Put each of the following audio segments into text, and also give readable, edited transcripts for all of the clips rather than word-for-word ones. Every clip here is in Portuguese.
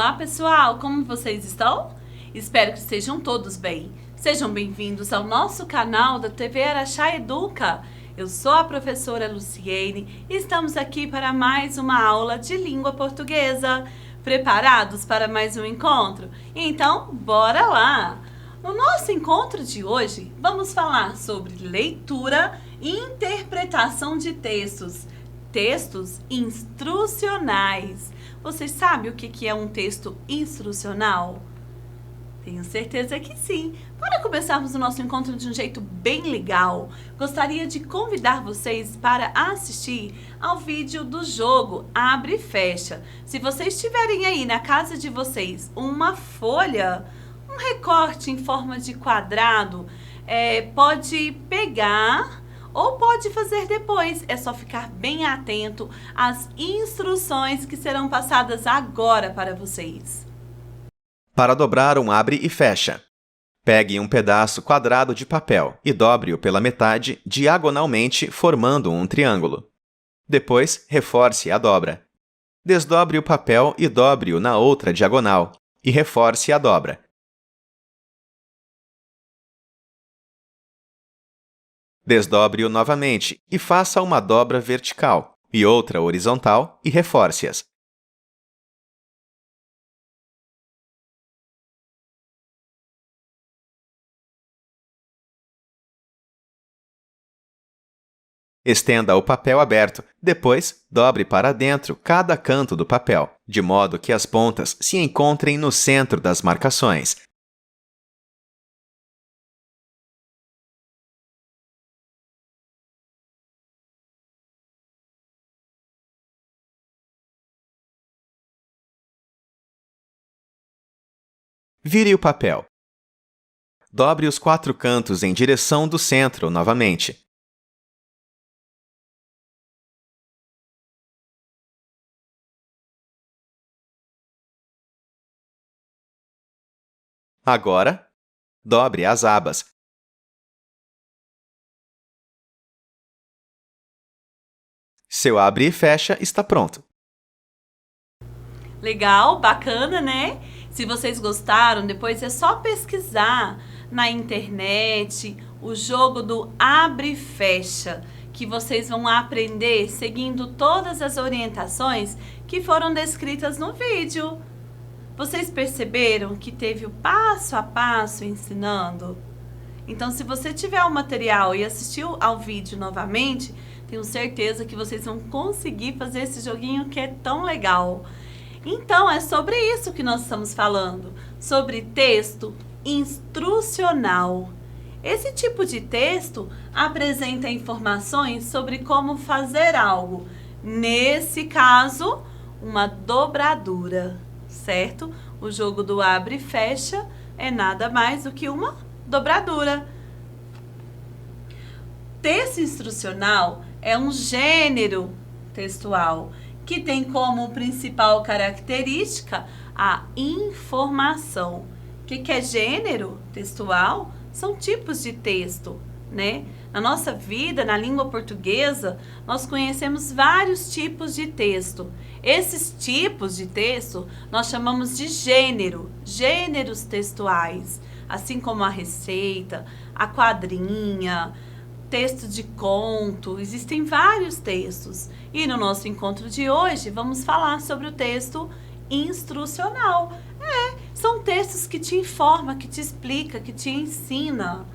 Olá pessoal, como vocês estão? Espero que estejam todos bem. Sejam bem-vindos ao nosso canal da TV Araxá Educa. Eu sou a professora Luciene e estamos aqui para mais uma aula de língua portuguesa. Preparados para mais um encontro? Então, bora lá! No nosso encontro de hoje, vamos falar sobre leitura e interpretação de textos. Textos instrucionais. Vocês sabem o que é um texto instrucional? Tenho certeza que sim. Para começarmos o nosso encontro de um jeito bem legal, gostaria de convidar vocês para assistir ao vídeo do jogo Abre e Fecha. Se vocês tiverem aí na casa de vocês uma folha, um recorte em forma de quadrado, pode pegar ou pode fazer depois. É só ficar bem atento às instruções que serão passadas agora para vocês. Para dobrar um abre e fecha, pegue um pedaço quadrado de papel e dobre-o pela metade diagonalmente, formando um triângulo. Depois, reforce a dobra. Desdobre o papel e dobre-o na outra diagonal e reforce a dobra. Desdobre-o novamente e faça uma dobra vertical e outra horizontal e reforce-as. Estenda o papel aberto, depois dobre para dentro cada canto do papel, de modo que as pontas se encontrem no centro das marcações. Vire o papel. Dobre os 4 cantos em direção do centro novamente. Agora, dobre as abas. Seu abre e fecha está pronto. Legal, bacana, né? Se vocês gostaram, depois é só pesquisar na internet o jogo do abre e fecha, que vocês vão aprender seguindo todas as orientações que foram descritas no vídeo. Vocês perceberam que teve o passo a passo ensinando? Então, se você tiver o material e assistiu ao vídeo novamente, tenho certeza que vocês vão conseguir fazer esse joguinho que é tão legal. Então, é sobre isso que nós estamos falando, sobre texto instrucional. Esse tipo de texto apresenta informações sobre como fazer algo. Nesse caso, uma dobradura, certo? O jogo do abre e fecha é nada mais do que uma dobradura. Texto instrucional é um gênero textual que tem como principal característica a informação. O que é gênero textual? São tipos de texto, né? Na nossa vida, na língua portuguesa, nós conhecemos vários tipos de texto. Esses tipos de texto nós chamamos de gênero, gêneros textuais, assim como a receita, a quadrinha, texto de conto, existem vários textos. E no nosso encontro de hoje, vamos falar sobre o texto instrucional. São textos que te informam, que te explica, que te ensina.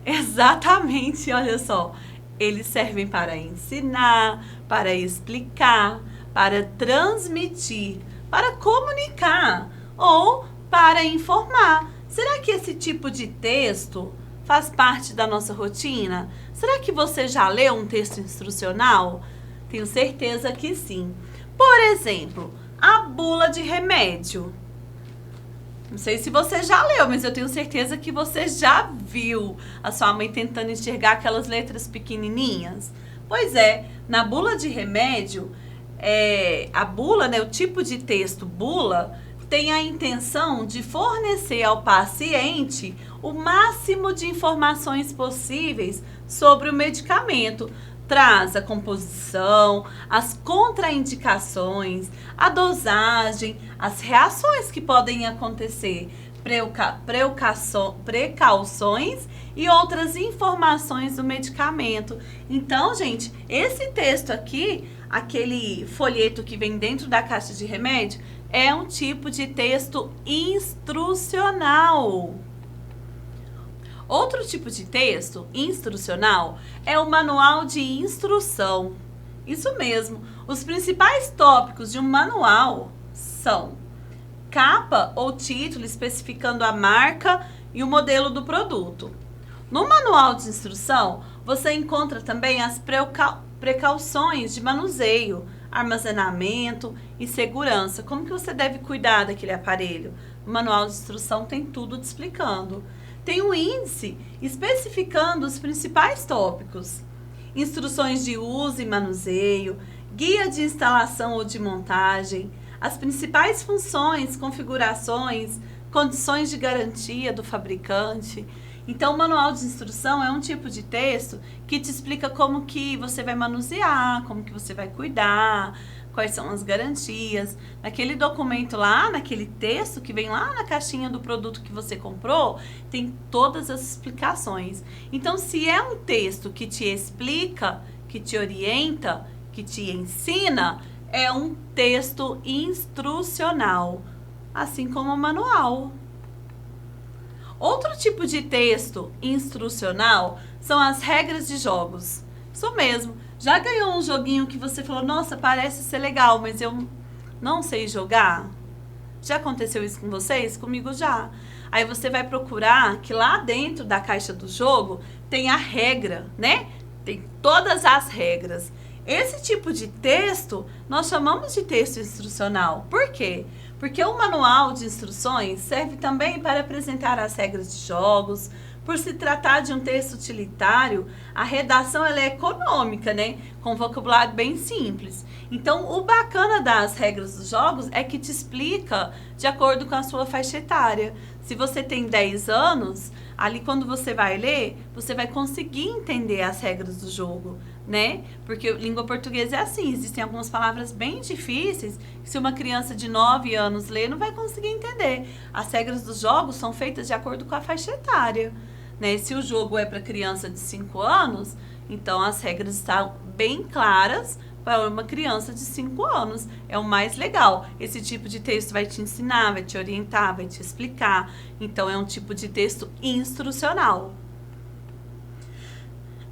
Exatamente, olha só. Eles servem para ensinar, para explicar, para transmitir, para comunicar ou para informar. Será que esse tipo de texto faz parte da nossa rotina? Será que você já leu um texto instrucional? Tenho certeza que sim. Por exemplo, a bula de remédio. Não sei se você já leu, mas eu tenho certeza que você já viu a sua mãe tentando enxergar aquelas letras pequenininhas. Pois é, na bula de remédio, a bula, né, o tipo de texto bula, tem a intenção de fornecer ao paciente o máximo de informações possíveis sobre o medicamento, traz a composição, as contraindicações, a dosagem, as reações que podem acontecer, precauções e outras informações do medicamento. Então, gente, esse texto aqui, aquele folheto que vem dentro da caixa de remédio, é um tipo de texto instrucional. Outro tipo de texto instrucional é o manual de instrução. Isso mesmo, os principais tópicos de um manual são capa ou título especificando a marca e o modelo do produto. No manual de instrução, você encontra também as precauções de manuseio, armazenamento e segurança. Como que você deve cuidar daquele aparelho? O manual de instrução tem tudo te explicando. Tem um índice especificando os principais tópicos. Instruções de uso e manuseio, guia de instalação ou de montagem, as principais funções, configurações, condições de garantia do fabricante. Então, o manual de instrução é um tipo de texto que te explica como que você vai manusear, como que você vai cuidar, quais são as garantias. Naquele documento lá, naquele texto que vem lá na caixinha do produto que você comprou, tem todas as explicações. Então, se é um texto que te explica, que te orienta, que te ensina, é um texto instrucional, assim como o manual. Outro tipo de texto instrucional são as regras de jogos. Isso mesmo. Já ganhou um joguinho que você falou, nossa, parece ser legal, mas eu não sei jogar? Já aconteceu isso com vocês? Comigo já. Aí você vai procurar que lá dentro da caixa do jogo tem a regra, né? Tem todas as regras. Esse tipo de texto nós chamamos de texto instrucional. Por quê? Porque o manual de instruções serve também para apresentar as regras de jogos. Por se tratar de um texto utilitário, a redação ela é econômica, né? Com vocabulário bem simples. Então, o bacana das regras dos jogos é que te explica de acordo com a sua faixa etária. Se você tem 10 anos, ali quando você vai ler, você vai conseguir entender as regras do jogo, né? Porque língua portuguesa é assim, existem algumas palavras bem difíceis que se uma criança de 9 anos ler, não vai conseguir entender. As regras dos jogos são feitas de acordo com a faixa etária, né? Se o jogo é para criança de 5 anos, então as regras estão bem claras para uma criança de 5 anos. É o mais legal. Esse tipo de texto vai te ensinar, vai te orientar, vai te explicar. Então, é um tipo de texto instrucional.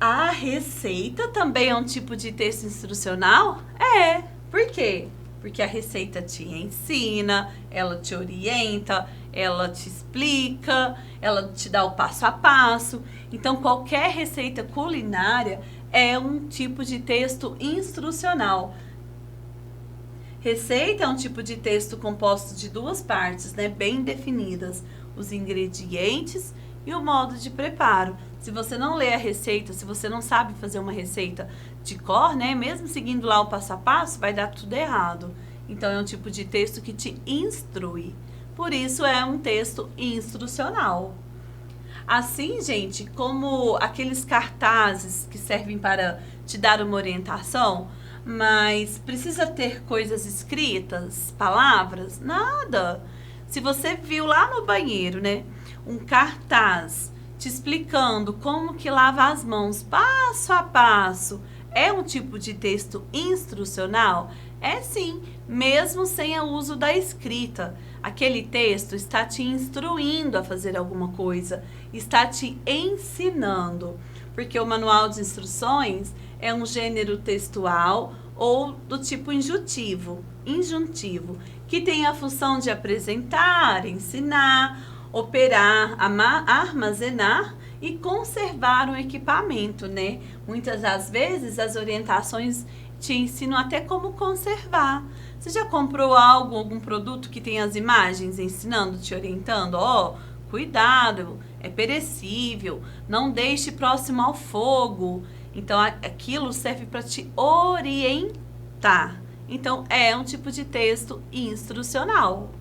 A receita também é um tipo de texto instrucional? É. Por quê? Porque a receita te ensina, ela te orienta, ela te explica, ela te dá o passo a passo. Então, qualquer receita culinária é um tipo de texto instrucional. Receita é um tipo de texto composto de duas partes, né, bem definidas, os ingredientes e o modo de preparo. Se você não lê a receita, se você não sabe fazer uma receita de cor, né, mesmo seguindo lá o passo a passo, vai dar tudo errado. Então, é um tipo de texto que te instrui. Por isso, é um texto instrucional. Assim, gente, como aqueles cartazes que servem para te dar uma orientação, mas precisa ter coisas escritas, palavras? Nada. Se você viu lá no banheiro, né, um cartaz te explicando como que lava as mãos passo a passo, é um tipo de texto instrucional? É sim, mesmo sem o uso da escrita. Aquele texto está te instruindo a fazer alguma coisa, está te ensinando, porque o manual de instruções é um gênero textual ou do tipo injuntivo, que tem a função de apresentar, ensinar, operar, armazenar e conservar o equipamento, né? Muitas das vezes as orientações te ensinam até como conservar. Você já comprou algum produto que tem as imagens ensinando, te orientando? Ó, cuidado, é perecível, não deixe próximo ao fogo. Então, aquilo serve para te orientar. Então, é um tipo de texto instrucional.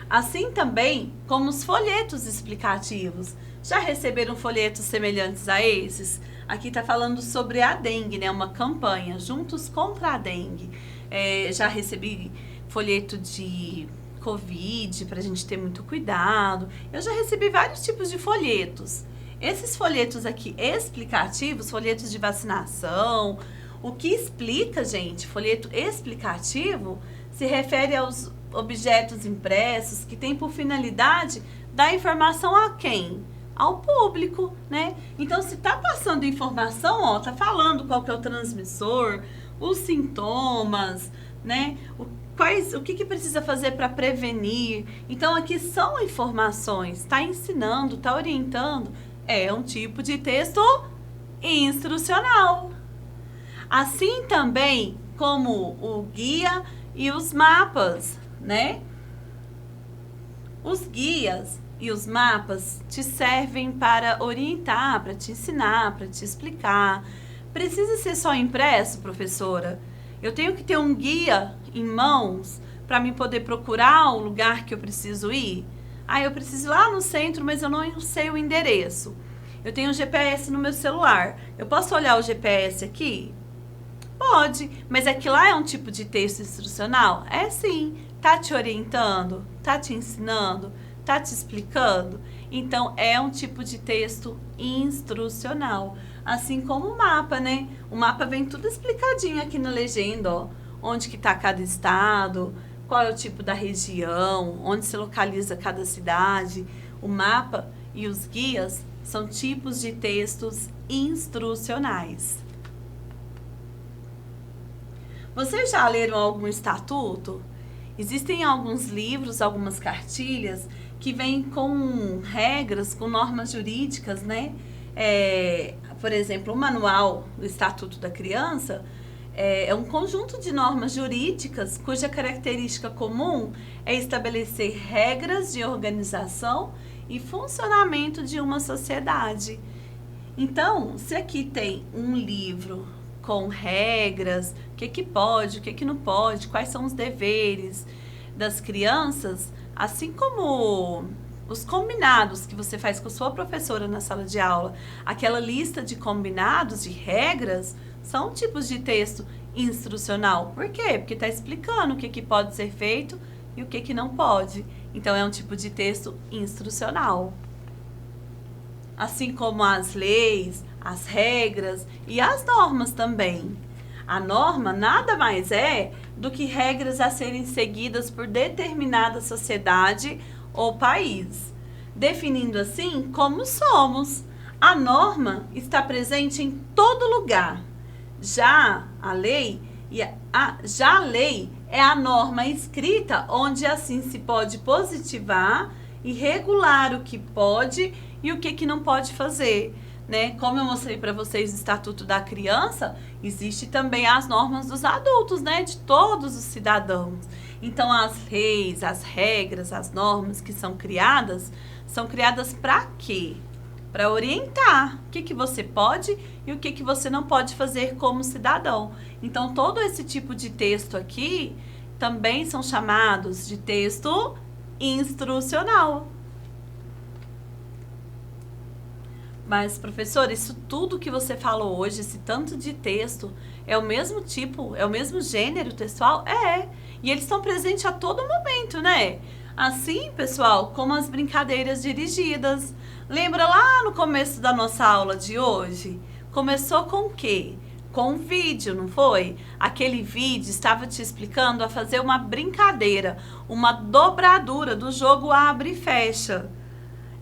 Assim também como os folhetos explicativos. Já receberam folhetos semelhantes a esses? Aqui está falando sobre a dengue, né? Uma campanha, Juntos contra a Dengue. Já recebi folheto de Covid, para a gente ter muito cuidado. Eu já recebi vários tipos de folhetos. Esses folhetos aqui explicativos, folhetos de vacinação, o que explica, gente, folheto explicativo, se refere aos objetos impressos que tem por finalidade dar informação a quem? Ao público, né? Então, se tá passando informação, ó, tá falando qual que é o transmissor, os sintomas, né? O que precisa fazer para prevenir. Então, aqui são informações, tá ensinando, tá orientando. É um tipo de texto instrucional. Assim também como o guia e os mapas, né? Os guias e os mapas te servem para orientar, para te ensinar, para te explicar. Precisa ser só impresso, professora? Eu tenho que ter um guia em mãos para me poder procurar o lugar que eu preciso ir? Eu preciso ir lá no centro, mas eu não sei o endereço. Eu tenho um GPS no meu celular. Eu posso olhar o GPS aqui? Pode, mas aqui lá é um tipo de texto instrucional? É sim. Tá te orientando? Tá te ensinando? Tá te explicando? Então, é um tipo de texto instrucional. Assim como o mapa, né? O mapa vem tudo explicadinho aqui na legenda, ó. Onde que tá cada estado, qual é o tipo da região, onde se localiza cada cidade. O mapa e os guias são tipos de textos instrucionais. Vocês já leram algum estatuto? Existem alguns livros, algumas cartilhas que vêm com regras, com normas jurídicas, né? Por exemplo, o Manual do Estatuto da Criança é um conjunto de normas jurídicas cuja característica comum é estabelecer regras de organização e funcionamento de uma sociedade. Então, se aqui tem um livro com regras, o que pode, o que não pode, quais são os deveres das crianças, assim como os combinados que você faz com a sua professora na sala de aula, aquela lista de combinados, de regras, são tipos de texto instrucional. Por quê? Porque está explicando o que pode ser feito e o que não pode. Então, é um tipo de texto instrucional. Assim como as leis, as regras e as normas também. A norma nada mais é do que regras a serem seguidas por determinada sociedade ou país, definindo assim como somos. A norma está presente em todo lugar. Já a lei é a norma escrita onde assim se pode positivar e regular o que pode e o que não pode fazer, né? Como eu mostrei para vocês o Estatuto da Criança, existe também as normas dos adultos, né? De todos os cidadãos. Então, as leis, as regras, as normas que são criadas para quê? Para orientar o que você pode e o que você não pode fazer como cidadão. Então, todo esse tipo de texto aqui também são chamados de texto instrucional. Mas, professor, isso tudo que você falou hoje, esse tanto de texto, é o mesmo tipo, é o mesmo gênero textual? É. E eles estão presentes a todo momento, né? Assim, pessoal, como as brincadeiras dirigidas. Lembra lá no começo da nossa aula de hoje? Começou com o quê? Com um vídeo, não foi? Aquele vídeo estava te explicando a fazer uma brincadeira, uma dobradura do jogo abre e fecha.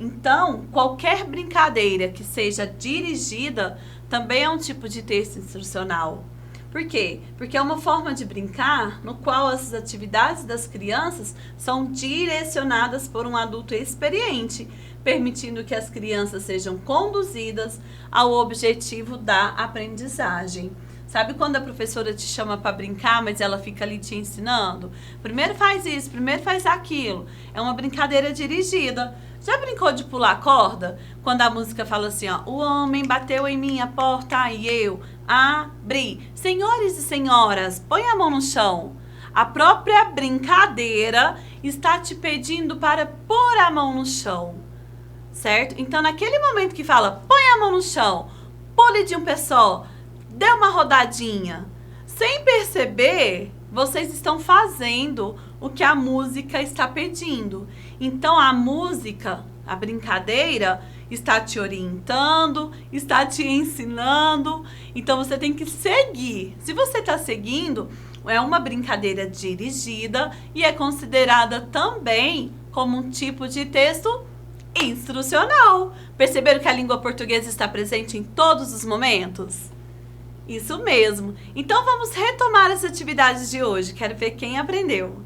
Então, qualquer brincadeira que seja dirigida também é um tipo de texto instrucional. Por quê? Porque é uma forma de brincar no qual as atividades das crianças são direcionadas por um adulto experiente, permitindo que as crianças sejam conduzidas ao objetivo da aprendizagem. Sabe quando a professora te chama para brincar, mas ela fica ali te ensinando? Primeiro faz isso, primeiro faz aquilo. É uma brincadeira dirigida. Já brincou de pular corda? Quando a música fala assim, ó, o homem bateu em minha porta e eu abri. Senhores e senhoras, põe a mão no chão. A própria brincadeira está te pedindo para pôr a mão no chão, certo? Então, naquele momento que fala, põe a mão no chão, pule de um pé só, dê uma rodadinha, sem perceber, vocês estão fazendo o que a música está pedindo. Então, a música, a brincadeira, está te orientando, está te ensinando. Então, você tem que seguir. Se você está seguindo, é uma brincadeira dirigida e é considerada também como um tipo de texto instrucional. Perceberam que a língua portuguesa está presente em todos os momentos? Isso mesmo. Então, vamos retomar as atividades de hoje. Quero ver quem aprendeu.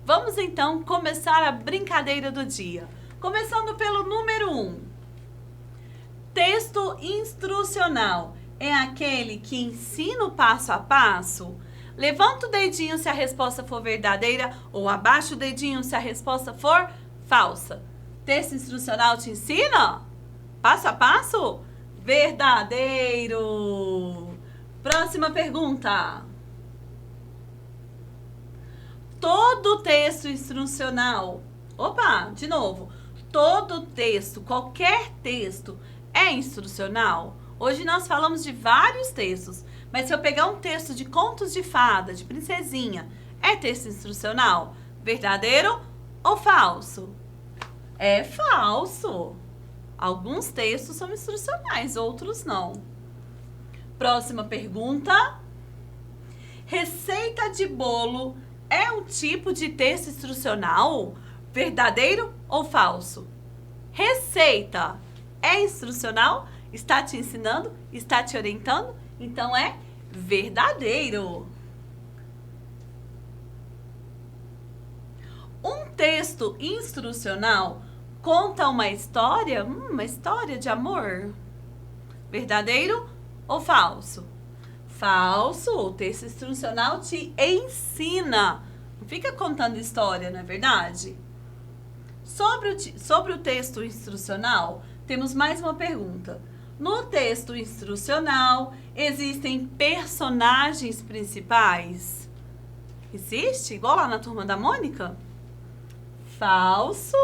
Vamos, então, começar a brincadeira do dia. Começando pelo número 1. Texto instrucional é aquele que ensina o passo a passo? Levanta o dedinho se a resposta for verdadeira ou abaixa o dedinho se a resposta for falsa. Texto instrucional te ensina? Passo a passo? Verdadeiro. Próxima pergunta. Todo texto instrucional. Opa, de novo. Todo texto, qualquer texto é instrucional? Hoje nós falamos de vários textos, mas se eu pegar um texto de contos de fada, de princesinha, é texto instrucional? Verdadeiro ou falso? É falso. Alguns textos são instrucionais, outros não. Próxima pergunta. Receita de bolo é um tipo de texto instrucional? Verdadeiro ou falso? Receita é instrucional? Está te ensinando? Está te orientando? Então é verdadeiro. Um texto instrucional conta uma história de amor? Verdadeiro ou falso? Falso. O texto instrucional te ensina. Não fica contando história, não é verdade? Sobre o texto instrucional, temos mais uma pergunta. No texto instrucional, existem personagens principais? Existe? Igual lá na Turma da Mônica? Falso!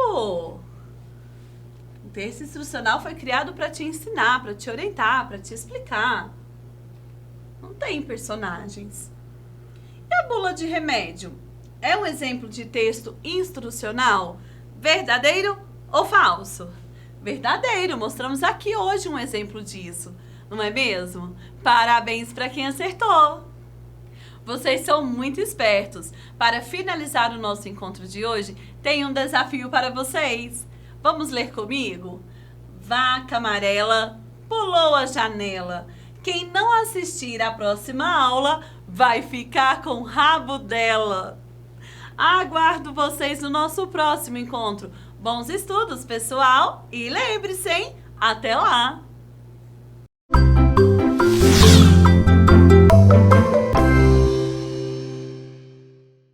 O texto instrucional foi criado para te ensinar, para te orientar, para te explicar. Não tem personagens. E a bula de remédio? É um exemplo de texto instrucional? Verdadeiro ou falso? Verdadeiro. Mostramos aqui hoje um exemplo disso. Não é mesmo? Parabéns para quem acertou. Vocês são muito espertos. Para finalizar o nosso encontro de hoje, tem um desafio para vocês. Vamos ler comigo? Vaca amarela pulou a janela. Quem não assistir à próxima aula vai ficar com o rabo dela. Aguardo vocês no nosso próximo encontro. Bons estudos, pessoal! E lembre-se, hein? Até lá!